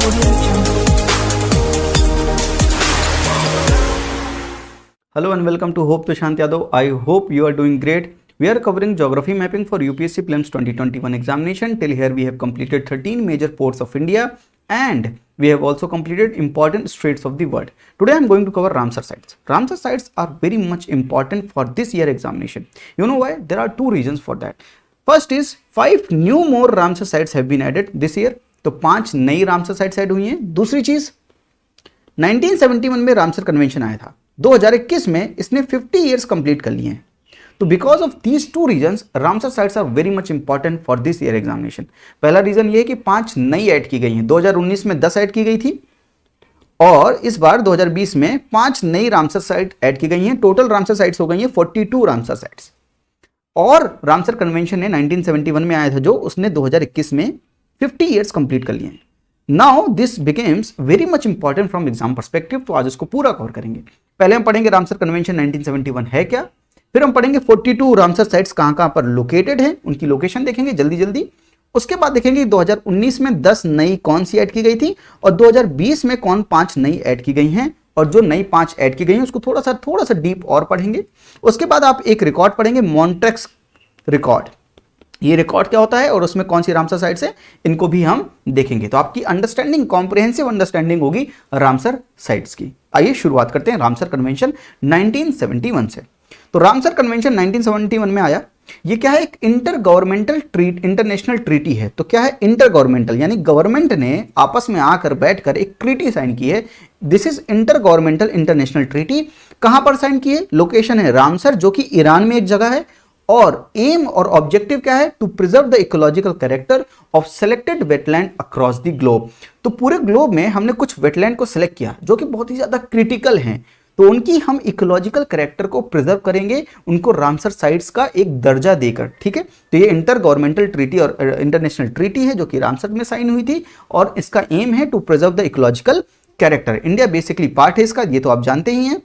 Hello and welcome to Hope Prashant Yadav. I hope you are doing great. We are covering geography mapping for UPSC Prelims 2021 examination. Till here we have completed 13 major ports of India and we have also completed important straits of the world. Today I am going to cover Ramsar sites. Ramsar sites are very much important for this year examination. You know why? There are two reasons for that. First is 5 new more Ramsar sites have been added this year. तो 5 नई Ramsar sites add हुई हैं. दूसरी चीज 1971 में Ramsar convention आया था. 2021 में इसने 50 इयर्स कंप्लीट कर लिए हैं. तो because of these two reasons Ramsar sites are very much important for this year examination. पहला रीजन ये है कि 5 नई ऐड की गई हैं. 2019 में 10 ऐड की गई थी और इस बार 2020 में 5 नई रामसर साइट ऐड की गई हैं. टोटल रामसर साइट्स हो गई हैं 42 रामसर साइट्स. और रामसर कन्वेंशन ने 1971 में आया था जो उसने 2021 में 50 इयर्स कंप्लीट कर लिए हैं. Now this becomes very much important from exam perspective. तो आज इसको पूरा कवर करेंगे. पहले हम पढ़ेंगे रामसर कन्वेंशन 1971 है क्या, फिर हम पढ़ेंगे 42 रामसर साइट्स कहां पर लोकेटेड हैं, उनकी लोकेशन देखेंगे जल्दी जल्दी. उसके बाद देखेंगे 2019 में 10 नई कौन सी ऐड की गई थी और 2020 में कौन 5 नई ऐड की गई हैं, और जो नई 5 ऐड की गई हैं उसको थोड़ा सा डीप और पढ़ेंगे. उसके बाद आप एक रिकॉर्ड पढ़ेंगे, मॉन्ट्रेक्स रिकॉर्ड. ये रिकॉर्ड क्या होता है और उसमें कौन सी रामसर साइट्स है, इनको भी हम देखेंगे. तो आपकी अंडरस्टैंडिंग, कॉम्प्रिहेंसिव अंडरस्टैंडिंग होगी रामसर साइट्स की. आइए शुरुआत करते हैं रामसर कन्वेंशन 1971 से. तो रामसर कन्वेंशन 1971 में आया. ये क्या है? एक इंटरनेशनल ट्रीटी है. तो क्या है? इंटर गवर्नमेंटल, यानी गवर्नमेंट ने आपस में आकर बैठकर एक ट्रीटी साइन की है. This is inter governmental international treaty. कहां पर साइन की है? लोकेशन है रामसर, जो कि ईरान में एक जगह है. और एम और ऑब्जेक्टिव क्या है? To preserve the ecological character of selected wetland across the globe. तो पूरे ग्लोब में हमने कुछ वेटलैंड को सिलेक्ट किया जो कि बहुत ही ज्यादा क्रिटिकल हैं. तो उनकी हम इकोलॉजिकल कैरेक्टर को प्रिजर्व करेंगे, उनको रामसर साइट्स का एक दर्जा देकर. ठीक है. तो ये इंटर गवर्नमेंटल ट्रीटी और इंटरनेशनल ट्रीटी है जो कि रामसर में साइन हुई थी और इसका एम है to preserve the ecological character. India basically part है इसका, ये तो आप जानते ही हैं.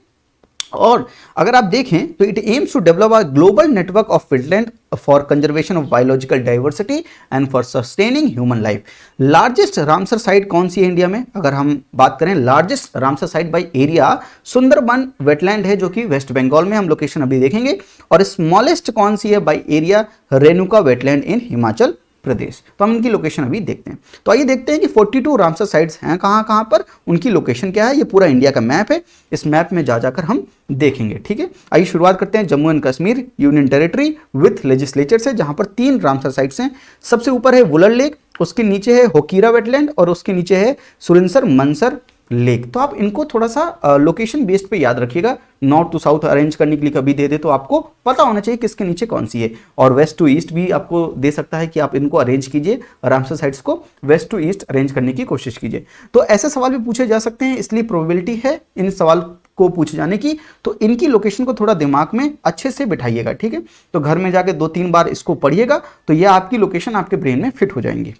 और अगर आप देखें तो it aims to develop a global network of wetland for conservation of biological diversity and for sustaining human life. Largest Ramsar site कौन सी है इंडिया में? अगर हम बात करें largest Ramsar site by area, Sundarban wetland है जो कि वेस्ट बंगाल में, हम लोकेशन अभी देखेंगे. और स्मॉलेस्ट कौन सी है बाय एरिया? रेणुका वेटलैंड इन हिमाचल प्रदेश. तो हम इनकी लोकेशन अभी देखते हैं. तो आइए देखते हैं कि 42 रामसर साइट्स हैं कहां पर, उनकी लोकेशन क्या है. ये पूरा इंडिया का मैप है. इस मैप में जाकर हम देखेंगे. ठीक है. आइए शुरुआत करते हैं Jammu and Kashmir union territory with legislature से, जहां पर 3 रामसर साइट्स हैं. सबसे ऊपर है वुलर लेक, उसके नीचे है होकीरा वेटलैंड और उसके नीचे है सुरिंसर मनसर लेक. तो आप इनको थोड़ा सा लोकेशन बेस्ड पे याद रखिएगा. नॉर्थ टू साउथ अरेंज करने के लिए कभी दे दे तो आपको पता होना चाहिए किसके नीचे कौन सी है. और वेस्ट टू ईस्ट भी आपको दे सकता है कि आप इनको अरेंज कीजिए, रामसर साइट्स को वेस्ट टू ईस्ट अरेंज करने की कोशिश कीजिए. तो ऐसे सवाल भी पूछे जा सकते हैं, इसलिए प्रोबेबिलिटी है इन सवाल को पूछे जाने की. तो इनकी लोकेशन को थोड़ा दिमाग में अच्छे से बिठाइएगा. ठीक है. तो घर में जाके 2-3 बार इसको पढ़िएगा तो यह आपकी लोकेशन आपके ब्रेन में फिट हो जाएंगी.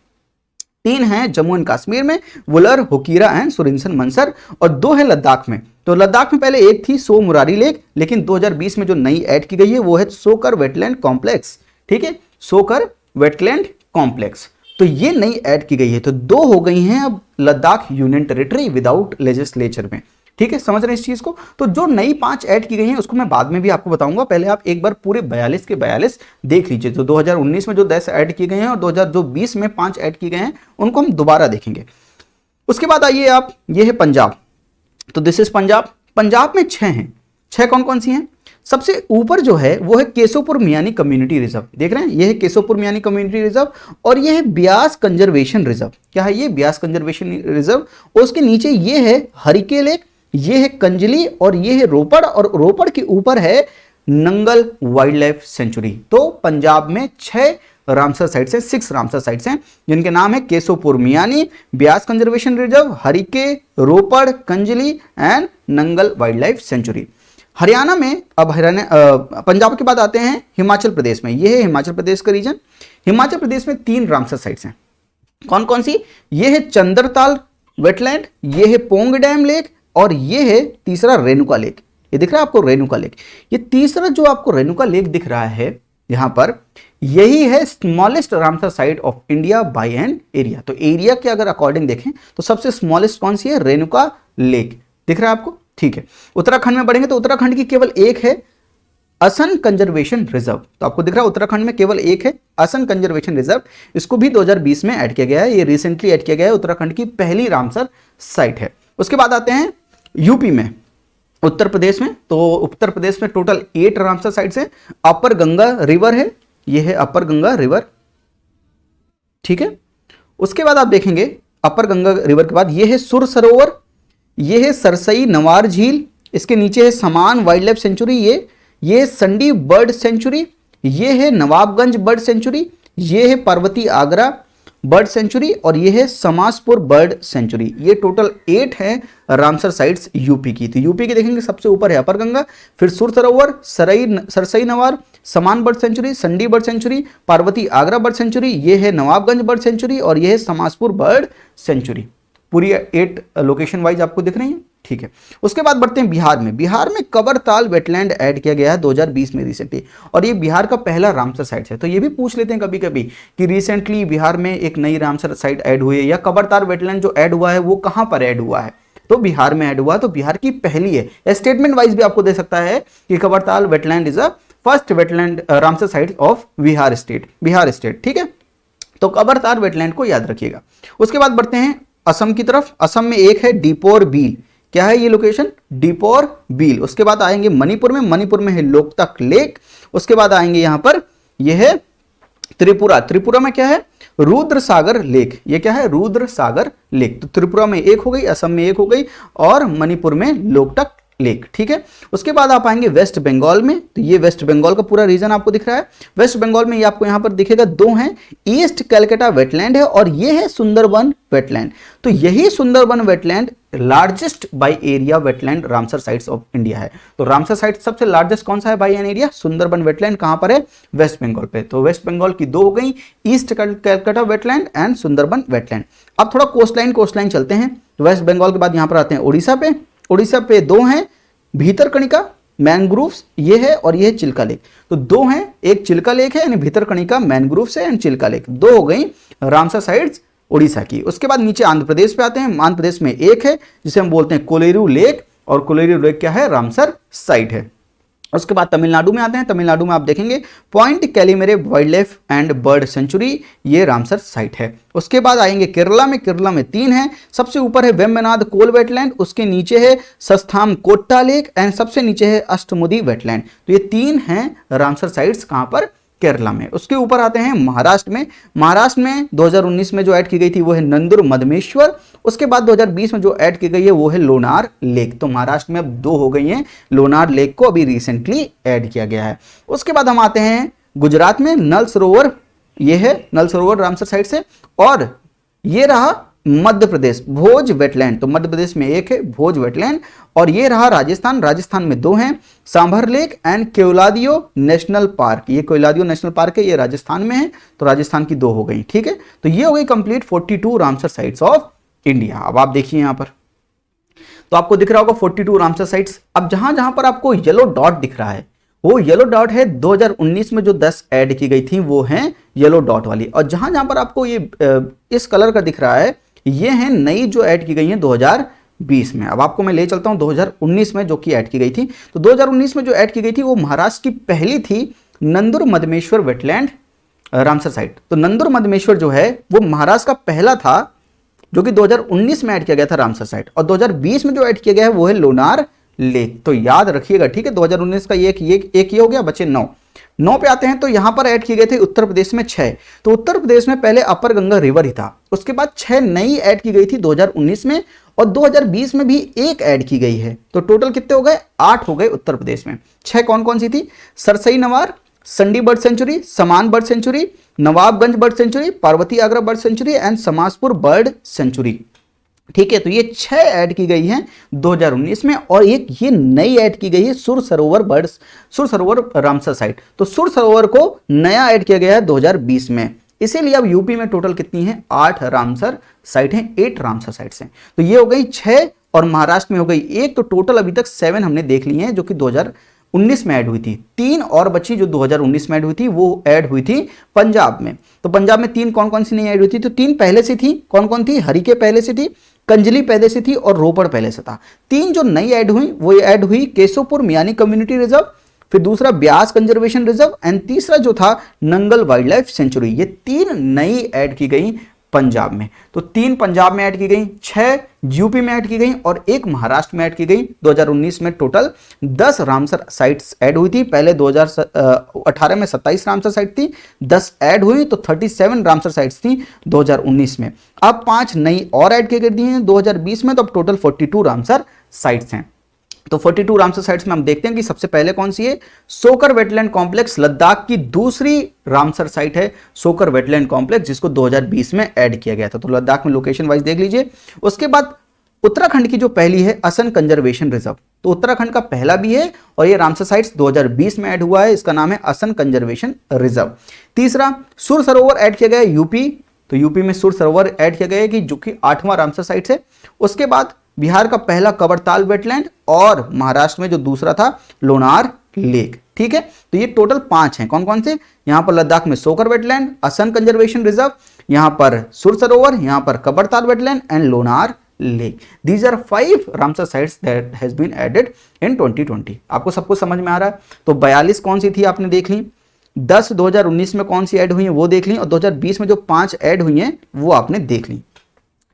3 हैं जम्मू एंड कश्मीर में, वुलर, होकीरा एंड सुरिंसर मनसर, और 2 है लद्दाख में. तो लद्दाख में पहले एक थी सो मुरारी लेक, लेकिन 2020 में जो नई ऐड की गई है वो है सोकर वेटलैंड कॉम्प्लेक्स. ठीक है. सोकर वेटलैंड कॉम्प्लेक्स. तो ये नई ऐड की गई है. तो 2 हो गई हैं अब Ladakh union territory without legislature में. ठीक है. समझ रहे हैं इस चीज को. तो जो नई 5 ऐड की गई हैं उसको मैं बाद में भी आपको बताऊंगा. पहले आप एक बार पूरे 42 के 42 देख लीजिए. तो 2019 में जो 10 ऐड किए गए हैं और 2020 में 5 ऐड किए गए हैं उनको हम दोबारा देखेंगे. उसके बाद आइए आप, ये है पंजाब. तो दिस इज पंजाब. पंजाब में 6 हैं. 6 कौन कौन सी हैं? सबसे ऊपर जो है वो है केशोपुर मियानी कम्युनिटी रिजर्व. देख रहे हैं, ये है केशोपुर मियानी कम्युनिटी रिजर्व और ये है ब्यास कंजर्वेशन रिजर्व. क्या है ये? Beas conservation reserve. और उसके नीचे ये है हरिके लेक, ये है कंजली और ये है रोपड़, और रोपड़ के ऊपर है नंगल वाइल्ड लाइफ सेंचुरी. तो पंजाब में 6 रामसर साइट्स हैं, 6 रामसर साइट्स हैं जिनके नाम है Keshopur Miani, Beas conservation reserve, Harike, Ropar, कंजली and Nangal wild life sanctuary. Haryana में, अब पंजाब के बाद आते हैं हिमाचल प्रदेश में. ये है हिमाचल प्रदेश का रीजन. हिमाचल प्रदेश में 3 रामसर साइट्स हैं. कौन कौन सी? ये है चंद्रताल वेटलैंड, ये है पोंग डैम लेक और ये है तीसरा रेणुका लेक. ये दिख रहा है आपको रेणुका लेक. ये तीसरा जो आपको रेणुका लेक दिख रहा है यहां पर, यही है smallest Ramsar site of India by an area. तो एरिया के अगर अकॉर्डिंग देखें तो सबसे स्मॉलेस्ट कौन सी है, रेणुका लेक, दिख रहा है आपको, ठीक है। उत्तराखंड में बढ़ेंगे तो उत्तराखंड की केवल एक है असम कंजर्वेशन रिजर्व, तो आपको दिख रहा है उत्तराखंड में केवल एक है असम कंजर्वेशन रिजर्व, इसको भी 2020 में ऐड किया गया है, ये रिसेंटली ऐड किया गया है, उत्तराखंड की पहली रामसर साइट है। उसके बाद आते हैं यूपी में, उत्तर प्रदेश में, तो उत्तर प्रदेश में टोटल 8 रामसर साइट्स हैं। अपर गंगा रिवर है, ये है अपर गंगा रिवर, ठीक है। उसके बाद आप देखेंगे अपर गंगा रिवर के बाद ये है सुर सरोवर, ये है सरसई नवार झील, इसके नीचे है समान वाइल्ड लाइफ सेंचुरी, ये संडी बर्ड सेंचुरी, ये है नवाबगंज बर्ड सेंचुरी, ये है पार्वती आगरा बर्ड सेंचुरी और ये है समासपुर बर्ड सेंचुरी। ये टोटल 8 हैं रामसर साइट्स यूपी की। तो यूपी की देखेंगे सबसे ऊपर है अपर गंगा, फिर Sur Sarovar, Sarsai Nawar, Saman bird sanctuary, Sandi bird sanctuary, Parvati Agra bird sanctuary, ये है नवाबगंज बर्ड सेंचुरी और ये है समासपुर बर्ड सेंचुरी। पूरी 8 लोकेशन वाइज आपको दिख रही है, ठीक है। उसके बाद बढ़ते हैं बिहार में। बिहार में कबरताल वेटलैंड ऐड किया गया है 2020 में रिसेंटली, और ये बिहार का पहला रामसर साइट है। तो ये भी पूछ लेते हैं कभी कभी कि रिसेंटली बिहार में एक नई रामसर साइट ऐड हुई है, या कबरताल वेटलैंड जो ऐड हुआ है वो कहां पर ऐड हुआ है, तो बिहार में ऐड हुआ, तो बिहार की पहली है। स्टेटमेंट वाइज भी आपको दे सकता है कि Kabartal wetland is a first wetland Ramsar site of Bihar state, ठीक है। तो कबरताल वेटलैंड को याद रखिएगा। उसके बाद बढ़ते हैं असम की तरफ। असम में एक है दीपोर बील, क्या है ये लोकेशन, दीपोर बील। उसके बाद आएंगे मणिपुर में है लोकतक लेक। उसके बाद आएंगे यहां पर यह है त्रिपुरा में क्या है, रुद्र सागर लेक, ये क्या है, रुद्र सागर लेक। तो त्रिपुरा में एक हो गई, असम में एक हो गई और मणिपुर में लोकतक लेक, ठीक है। उसके बाद आप आएंगे वेस्ट बंगाल में, तो ये वेस्ट बंगाल का पूरा रीजन आपको दिख रहा है। वेस्ट बंगाल में ये आपको यहां पर दिखेगा 2 हैं, ईस्ट कैलकाटा वेटलैंड है और ये है सुंदरबन वेटलैंड। तो यही Sundarban wetland largest by area wetland Ramsar sites of India है। तो रामसर साइट सबसे लार्जेस्ट कौन सा है by an area, Sundarban wetland. कहां पर है, वेस्ट बंगाल पे। तो वेस्ट बंगाल की 2 हो गई, east Calcutta wetland and Sundarban wetland. अब थोड़ा कोस्टलाइन चलते हैं। वेस्ट बंगाल के बाद यहां पर आते हैं उड़ीसा पे 2 हैं, भीतरकनिका मैनग्रोव्स ये है और ये है चिल्का लेक। तो 2 हैं, एक चिल्का लेक है यानी भीतरकनिका मैनग्रोव्स है एंड चिल्का लेक। 2 हो गई रामसर साइट्स उड़ीसा की। उसके बाद नीचे आंध्र प्रदेश पे आते हैं। आंध्र प्रदेश में एक है जिसे हम बोलते हैं कोलेरू लेक, और कोलेरू लेक क्या है, रामसर साइट है। उसके बाद तमिलनाडु में आते हैं। तमिलनाडु में आप देखेंगे point Calimere wildlife and bird sanctuary, ये रामसर साइट है। उसके बाद आएंगे केरला में 3 हैं। सबसे ऊपर है वेम्बनाड कोल वेटलैंड, उसके नीचे है सस्थाम कोट्टा लेक एंड सबसे नीचे है अष्टमुदी वेटलैंड। तो ये 3 हैं रामसर साइट्स कहां पर, केरला में। उसके ऊपर आते हैं महाराष्ट्र में 2019 में जो ऐड की गई थी वो है नंदुर मधमेश्वर। उसके बाद 2020 में जो ऐड की गई है वो है लोनार लेक। तो महाराष्ट्र में अब 2 हो गई हैं, लोनार लेक को अभी रिसेंटली ऐड किया गया है। उसके बाद हम आते हैं गुजरात में, नल सरोवर, ये है नल सरोवर रामसर साइट से। और ये रहा मध्य प्रदेश भोज वेटलैंड, तो मध्य प्रदेश में एक है भोज वेटलैंड। और ये रहा राजस्थान में 2 हैं, Sambhar lake and Keoladeo national park. ये केवलादियो नेशनल पार्क है, ये राजस्थान में है, तो राजस्थान की 2 हो गई, ठीक है। तो ये हो गई complete 42 Ramsar sites of India. अब आप देखिए यहां पर, तो आपको दिख रहा होगा 42 रामसर साइट्स। अब जहां जहां पर आपको येलो डॉट दिख रहा है वो येलो डॉट है 2019 में जो 10 ऐड की गई थी वो है येलो डॉट वाली। और जहां जहां पर आपको ये इस कलर का दिख रहा है ये है नई जो ऐड की गई है 2020 में। अब आपको मैं ले चलता हूं 2019 में जो कि ऐड की गई थी। तो 2019 में जो ऐड की गई थी वो महाराष्ट्र की पहली थी Nandur Madhmeshwar wetland Ramsar site. तो नंदुर मधमेश्वर जो है वो महाराष्ट्र का पहला था जो कि 2019 में ऐड किया गया था रामसर साइट। और 2020 में जो ऐड किया गया है वो है लोनार लेक। तो याद रखिएगा, ठीक है। 2019 का एक ये हो गया, बचे 9 पे आते हैं। तो यहां पर ऐड किए गए थे उत्तर प्रदेश में 6। तो उत्तर प्रदेश में पहले अपर गंगा रिवर ही था, उसके बाद 6 नई ऐड की गई थी 2019 में, और 2020 में भी 1 ऐड की गई है। तो टोटल कितने हो गए, 8 हो गए उत्तर प्रदेश में। 6 कौन कौन सी थी, Sarsai Nawar, Sandi bird sanctuary, Saman bird sanctuary, Nawabganj bird sanctuary, Parvati Agra bird sanctuary and Samaspur bird sanctuary, ठीक है। तो ये 6 ऐड की गई हैं 2019 में, और एक ये नई ऐड की गई है सुर सरोवर रामसर साइट। तो सुर सरोवर को नया ऐड किया गया है 2020 में। इसीलिए अब यूपी में टोटल कितनी है, 8 रामसर साइट हैं, 8 रामसर साइट्स हैं। तो ये हो गई 6 और महाराष्ट्र में हो गई 1। तो टोटल अभी तक 7 हमने देख ली हैं जो कि 2019 में ऐड हुई थी। 3 और बची जो 2019 में ऐड हुई थी, वो ऐड हुई थी पंजाब में। तो पंजाब में 3 कौन कौन सी नहीं ऐड हुई थी? तो 3 पहले से थी। कौन कौन थी? हरिके पहले से थी, कंजली पहले से थी और रोपड़ पहले से था। 3 जो नई ऐड हुई वो ऐड हुई केशवपुर मियानी कम्युनिटी रिजर्व, फिर दूसरा ब्यास कंजर्वेशन रिजर्व एंड तीसरा जो था नंगल वाइल्ड लाइफ सेंचुरी। ये 3 नई ऐड की गई पंजाब में। तो 3 पंजाब में ऐड की गई, 6 यूपी में ऐड की गई और 1 महाराष्ट्र में ऐड की गई। 2019 में टोटल 10 रामसर साइट्स ऐड हुई थी। पहले 2018 में 27 रामसर साइट थी, 10 ऐड हुई तो 37 रामसर साइट्स थी 2019 में। अब 5 नई और ऐड की गई हैं 2020 में, तो अब टोटल 42 रामसर साइट्स हैं। तो 42 रामसर साइट्स में हम देखते हैं कि सबसे पहले कौन सी है? सोकर वेटलैंड कॉम्प्लेक्स, लद्दाख की दूसरी रामसर साइट है सोकर वेटलैंड कॉम्प्लेक्स, जिसको 2020 में ऐड किया गया था। तो लद्दाख में लोकेशन वाइज देख लीजिए। उसके बाद उत्तराखंड की जो पहली है असम कंजर्वेशन रिजर्व, तो उत्तराखंड का पहला भी है और ये रामसर साइट्स 2020 में ऐड हुआ है। इसका नाम है असम कंजर्वेशन रिजर्व। तीसरा सुर सरोवर ऐड किया गया है यूपी, तो यूपी में सुर सरोवर ऐड किया गया है कि जो कि 8वां रामसर साइट है। उसके बाद बिहार का पहला कबरताल वेटलैंड और महाराष्ट्र में जो दूसरा था लोनार लेक। ठीक है, तो ये टोटल 5 हैं। कौन कौन से? यहां पर लद्दाख में सोकर वेटलैंड, असम कंजर्वेशन रिजर्व, यहां पर सुर सरोवर, यहां पर Kabartal wetland and Lonar lake. These are 5 Ramsar sites that has been added in 2020। आपको सब कुछ समझ में आ रहा है? तो 42 कौन सी थी आपने देख ली, 10 2019 में कौन सी ऐड हुई है वो देख ली और 2020 में जो 5 ऐड हुई हैं वो आपने देख ली।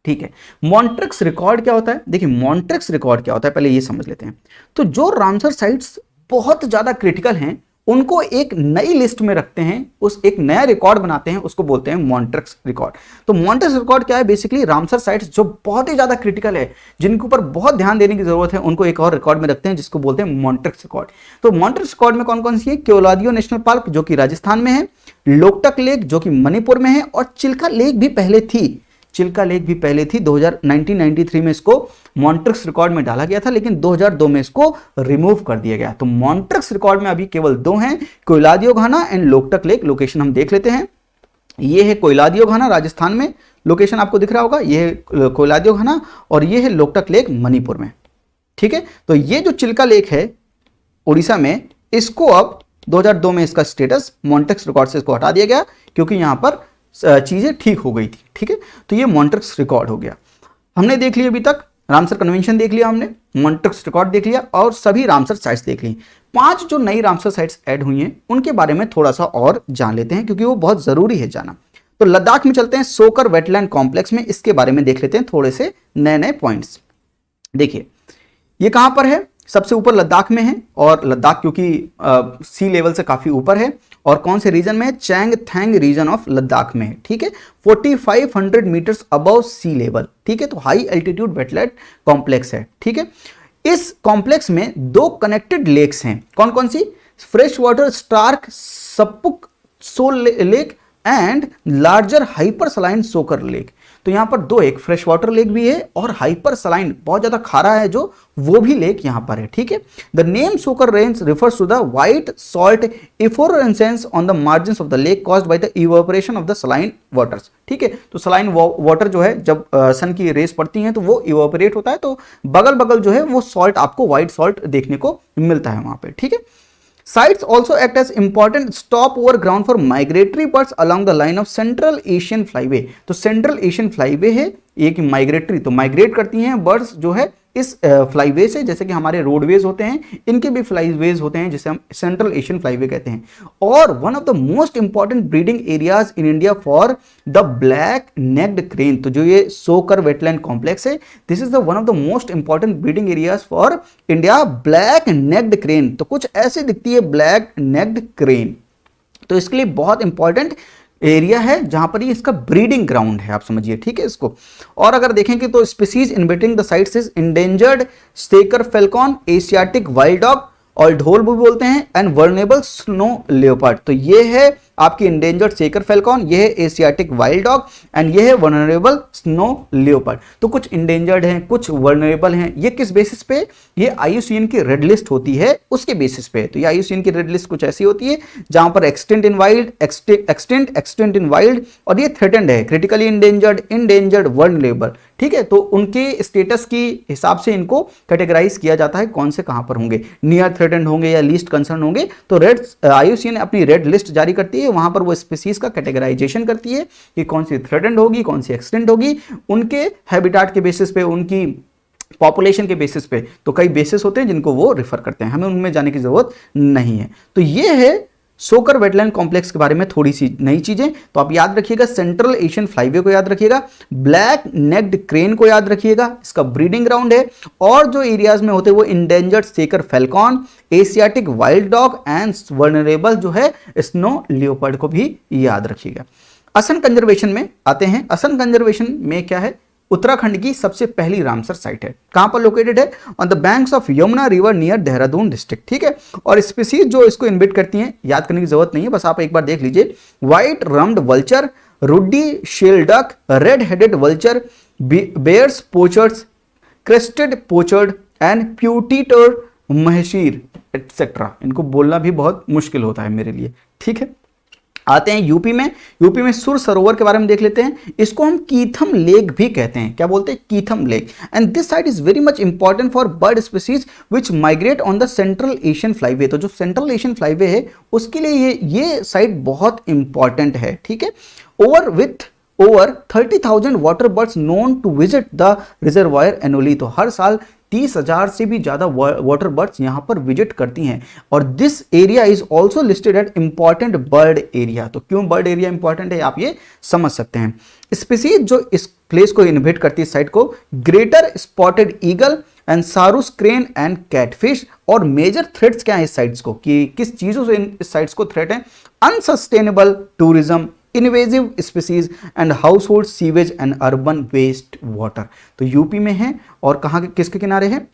ठीक है, मॉन्ट्रिक्स रिकॉर्ड क्या होता है? देखिए मॉन्ट्रिक्स रिकॉर्ड क्या होता है पहले ये समझ लेते हैं। तो जो रामसर साइट्स बहुत ज्यादा क्रिटिकल हैं उनको एक नई लिस्ट में रखते हैं, उस एक नया रिकॉर्ड बनाते हैं, उसको बोलते हैं मॉन्ट्रिक्स रिकॉर्ड। तो मॉन्ट्रिक्स रिकॉर्ड क्या है? बेसिकली रामसर साइट्स जो बहुत ही ज्यादा क्रिटिकल है, जिनके ऊपर बहुत ध्यान देने की जरूरत है, उनको एक और रिकॉर्ड में रखते हैं जिसको बोलते हैं मॉन्ट्रिक्स रिकॉर्ड। तो मॉन्ट्रिक्स रिकॉर्ड में कौन कौन सी है? केवलादियो नेशनल पार्क जो कि राजस्थान में है, लोकटक लेक जो कि मणिपुर में है और चिल्का लेक भी पहले थी। चिल्का लेक भी पहले थी। 1993 में इसको मॉन्ट्रिक्स रिकॉर्ड में डाला गया था, लेकिन 2002 में इसको रिमूव कर दिया गया। तो मॉन्ट्रिक्स रिकॉर्ड में अभी केवल 2 हैं, कोयलादियो घाना एंड लोकटक लेक। लोकेशन हम देख लेते हैं। ये है कोयलादियो घाना राजस्थान में, लोकेशन आपको दिख रहा होगा, ये है कोयलादियो घाना और ये है लोकटक लेक मणिपुर में। ठीक है, तो ये जो चिल्का लेक है उड़ीसा में, इसको अब 2002 में इसका स्टेटस मॉन्ट्रिक्स रिकॉर्ड से इसको हटा दिया गया क्योंकि यहां पर चीजें ठीक हो गई थी। ठीक है, तो ये मॉन्ट्रिक्स रिकॉर्ड हो गया। हमने देख लिया अभी तक रामसर कन्वेंशन देख लिया, हमने मॉन्ट्रिक्स रिकॉर्ड देख लिया और सभी रामसर साइट्स देख ली। 5 जो नई रामसर साइट्स ऐड हुई हैं उनके बारे में थोड़ा सा और जान लेते हैं क्योंकि वो बहुत जरूरी है जाना। तो लद्दाख में चलते हैं, सोकर वेटलैंड कॉम्प्लेक्स में, इसके बारे में देख लेते हैं थोड़े से नए नए पॉइंट्स। देखिए ये कहां पर है? सबसे ऊपर लद्दाख में है और लद्दाख क्योंकि सी लेवल से काफी ऊपर है और कौन से रीजन में है? चैंगथैंग रीजन ऑफ लद्दाख में है। ठीक है, 4500 मीटर्स अबव सी लेवल। ठीक है, तो हाई एल्टीट्यूड वेटलैंड कॉम्प्लेक्स है। ठीक है, इस कॉम्प्लेक्स में 2 कनेक्टेड लेक्स हैं। कौन कौन सी? फ्रेश वाटर स्टार्क सपुक सोल lake and larger hypersaline Tso Kar lake. तो यहां पर 2, एक फ्रेश वाटर लेक भी है और हाइपर सलाइन बहुत ज्यादा खारा है जो, वो भी लेक यहां पर है। ठीक है, the name Tso Kar range refers to the white salt efflorescence on the margins of the lake caused by the evaporation of the saline waters. ठीक है, तो सलाइन वाटर जो है जब सन की रेस पड़ती हैं तो वो इवेपोरेट होता है, तो बगल बगल जो है वो सॉल्ट, आपको व्हाइट सॉल्ट देखने को मिलता है वहां पे। ठीक है, Sites also act as important stopover ground for migratory birds along the line of Central Asian Flyway। तो Central Asian Flyway है एक माइग्रेटरी, तो माइग्रेट करती हैं बर्ड्स जो है इस फ्लाईवे से, जैसे कि हमारे रोडवेज होते हैं, इनके भी फ्लाईवेज होते हैं जिसे हम सेंट्रल एशियन फ्लाईवे कहते हैं। और one of the most important breeding areas in India for the black necked crane. तो जो ये सोकर वेटलैंड कॉम्प्लेक्स है, this is the one of the most important breeding areas for India black necked crane. तो कुछ ऐसे दिखती है black necked crane, तो इसके लिए बहुत इंपॉर्टेंट एरिया है जहां पर ये इसका ब्रीडिंग ग्राउंड है, आप समझिए। ठीक है इसको। और अगर देखेंगे तो species inhabiting the sites is endangered saker falcon, Asiatic wild dog और ढोल भी बोलते हैं, एंड वर्नेबल स्नो लेपर्ड। तो ये है आपकी इंडेंजर्ड सेकर फेल्कॉन, ये है एशियाटिक वाइल्ड डॉग एंड ये है वर्नेबल स्नो लेपर्ड। तो कुछ इंडेंजर्ड हैं, कुछ वर्नेबल हैं। ये किस बेसिस पे? ये IUCN की रेड लिस्ट होती है उसके बेसिस पे। तो ये IUCN की रेड लिस्ट कुछ ऐसी होती है जहां पर एक्सटेंट इन वाइल्ड, एक्सटेंट इन वाइल्ड और ये थ्रेटेंड है, क्रिटिकली इंडेंजर्ड, इंडेंजर्ड, वर्नेबल। ठीक है, तो उनके स्टेटस की हिसाब से इनको कैटेगराइज किया जाता है कौन से कहां पर होंगे, नियर थ्रेटेंड होंगे या लीस्ट कंसर्न होंगे। तो रेड IUCN अपनी रेड लिस्ट जारी करती है, वहां पर वो स्पीसीज का कैटेगराइजेशन करती है कि कौन सी थ्रेटेंड होगी, कौन सी एक्सटेंट होगी, उनके हैबिटाट के बेसिस पे, उनकी पॉपुलेशन के बेसिस पे। तो कई बेसिस होते हैं जिनको वो रिफर करते हैं, हमें उनमें जाने की जरूरत नहीं है। तो ये है सोकर वेटलैंड कॉम्प्लेक्स के बारे में थोड़ी सी नई चीजें। तो आप याद रखिएगा सेंट्रल एशियन फ्लाईवे को याद रखिएगा, ब्लैक नेक्ड क्रेन को याद रखिएगा, इसका ब्रीडिंग ग्राउंड है। और जो एरियाज में होते हैं वो इंडेंजर्ड सेकर Falcon, Asiatic wild dog and vulnerable जो है स्नो लियोपर्ड को भी याद रखिएगा। असम कंजर्वेशन में आते हैं। असम कंजर्वेशन में क्या है, उत्तराखंड की सबसे पहली रामसर साइट है। कहां पर लोकेटेड है, on the banks of Yamuna river near Dehradun district, ठीक है। और स्पीसीज जो इसको इन्वाइट करती हैं याद करने की जरूरत नहीं है, बस आप एक बार देख लीजिए, white rumped vulture, ruddy shelduck, red headed vulture, Baer's pochards, crested pochard and putitor mahseer etcetera. इनको बोलना भी बहुत मुश्किल होता है मेरे लिए, ठीक है। आते हैं यूपी में। यूपी में सुर सरोवर के बारे में देख लेते हैं। इसको हम कीथम लेक भी कहते हैं। क्या बोलते हैं, Keetham lake. And this site is very much important for bird species which migrate on the central Asian flyway. तो जो सेंट्रल एशियन फ्लाईवे है उसके लिए ये साइट बहुत इंपॉर्टेंट है, ठीक है। Over 30,000 water birds known to visit the reservoir annually. तो हर साल 30,000 से भी ज्यादा वाटर बर्ड्स यहां पर विजिट करती हैं। और this area is also listed at important bird area. तो क्यों बर्ड एरिया इंपॉर्टेंट है आप ये समझ सकते हैं। स्पीसीज जो इस प्लेस को इन्वेट करती है साइट को, greater spotted eagle and sarus crane and catfish. और मेजर थ्रेट्स क्या है इस साइट्स को, कि किस चीजों से इस साइट्स को थ्रेट है, unsustainable tourism, invasive species and household sewage and urban waste water. तो यूपी में है और कहाँ के किसके किनारे है,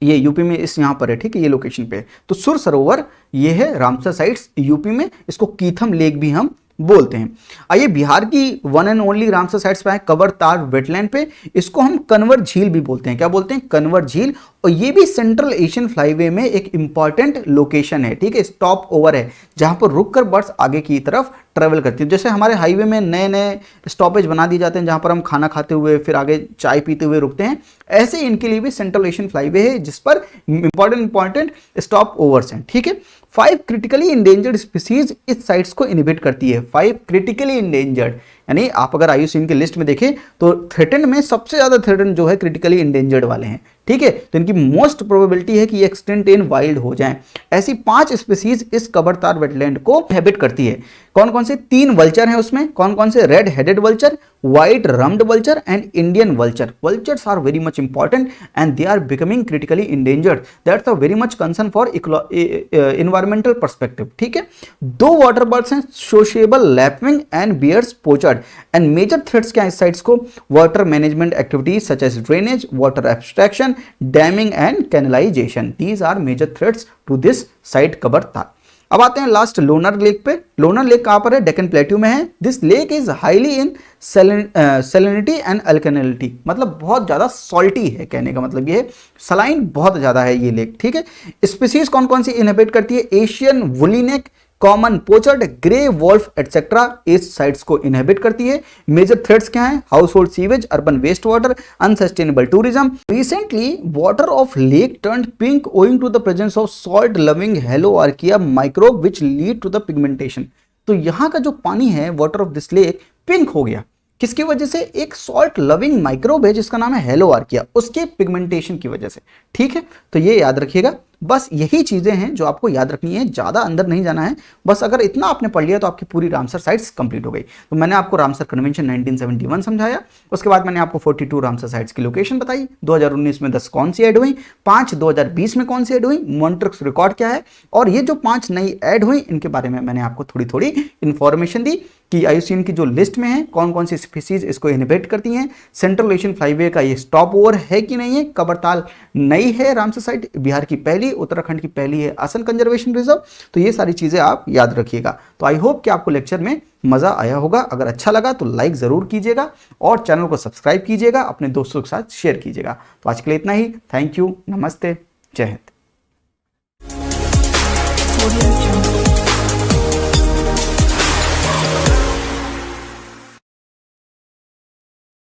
ये यूपी में इस यहाँ पर है, ठीक है, ये लोकेशन पे है। तो सुर सरोवर ये है रामसर साइट्स यूपी में, इसको कीथम लेक भी हम बोलते हैं। आइए बिहार की one and only Ramsar sites पे है, कवर तार वेटलैंड पे। इसको हम कन्वर झील भी बोलते हैं। क्या बोलते हैं, कन्वर झील। और ये भी सेंट्रल एशियन फ्लाईवे में एक इंपॉर्टेंट लोकेशन है, ठीक है, स्टॉप ओवर है जहां पर रुककर बर्ड्स आगे की तरफ ट्रेवल करती है। जैसे हमारे हाईवे में नए नए स्टॉपेज बना दिए जाते हैं जहां पर हम खाना खाते हुए फिर आगे चाय पीते हुए रुकते हैं, ऐसे इनके लिए भी सेंट्रल एशियन फ्लाईवे है जिस पर इंपॉर्टेंट स्टॉप ओवर्स हैं, ठीक है। 5 क्रिटिकली इंडेंजर्ड स्पीसीज इस साइट्स को इनहिबिट करती है। 5 क्रिटिकली इंडेंजर्ड, यानी आप अगर IUCN के लिस्ट में देखें तो थ्रेटेंड में सबसे ज्यादा थ्रेटेंड जो है क्रिटिकली इंडेंजर्ड वाले हैं, ठीक है। तो इनकी मोस्ट प्रोबेबिलिटी है कि ये एक्सटेंट इन वाइल्ड हो जाएं। ऐसी 5 स्पीसीज इस कबरतार वेटलैंड को इनहिबिट करती है। कौन कौन से, 3 वल्चर हैं उसमें। कौन कौन से, red headed vulture, white rumped vulture and Indian vulture. Vultures are very much important and they are becoming critically endangered. That's a very much concern for environmental perspective, ठीक है। 2 वाटर बर्ड्स हैं, sociable lapwing and Baer's pochard. And major threats क्या है इस sites को, water management activities such as drainage, water abstraction, damming and canalisation. These are major threats to this site कबरतार। अब आते हैं लास्ट लोनर लेक पे। Loner lake कहां पर है, डेक्कन प्लेट्यू में है। This lake is highly in salinity and alkalinity, मतलब बहुत ज्यादा सॉल्टी है, कहने का मतलब ये है सलाइन बहुत ज्यादा है ये लेक, ठीक है। स्पीसीज कौन कौन सी इनहिबिट करती है, Asian woolly neck, common pochard, grey wolf et cetera इस साइट्स को इनहिबिट करती है। मेजर थ्रेट्स क्या है, household sewage, urban waste water, unsustainable tourism. Recently water of lake turned pink owing to the presence of salt loving haloarchaea microbe which lead to the pigmentation. तो यहां का जो पानी है water of this lake pink हो गया, किसकी वजह से, एक सॉल्ट लविंग माइक्रोब है जिसका नाम है हेलोआर्किया, उसके पिगमेंटेशन की वजह से, ठीक है। तो ये याद रखिएगा। बस यही चीजें हैं जो आपको याद रखनी है, ज्यादा अंदर नहीं जाना है। बस अगर इतना आपने पढ़ लिया तो आपकी पूरी रामसर साइट्स कंप्लीट हो गई। तो मैंने आपको रामसर कन्वेंशन 1971 समझाया, उसके बाद मैंने आपको 42 रामसर साइट्स की लोकेशन बताई। 2019 में 10 कौन सी ऐड हुई, 5 2020 में कौन सी ऐड हुई, मॉन्ट्रिक्स रिकॉर्ड क्या है, और ये जो 5 नई ऐड हुई इनके बारे में मैंने आपको थोड़ी थोड़ी इंफॉर्मेशन दी कि IUCN की जो लिस्ट में है कौन कौन सी स्पीसीज इसको इनहिबिट करती हैं। सेंट्रल एशियन फ्लाईवे का ये स्टॉप ओवर है कि नहीं है, कबरताल नई है रामसर साइट, बिहार की पहली, उत्तराखंड की पहली है असम कंजर्वेशन रिजर्व। तो ये सारी चीजें आप याद रखिएगा। तो आई होप कि आपको लेक्चर में मजा आया होगा। अगर अच्छा लगा तो लाइक जरूर कीजिएगा और चैनल को सब्सक्राइब कीजिएगा, अपने दोस्तों के साथ शेयर कीजिएगा। तो आज के लिए इतना ही। थैंक यू, नमस्ते, जय हिंद।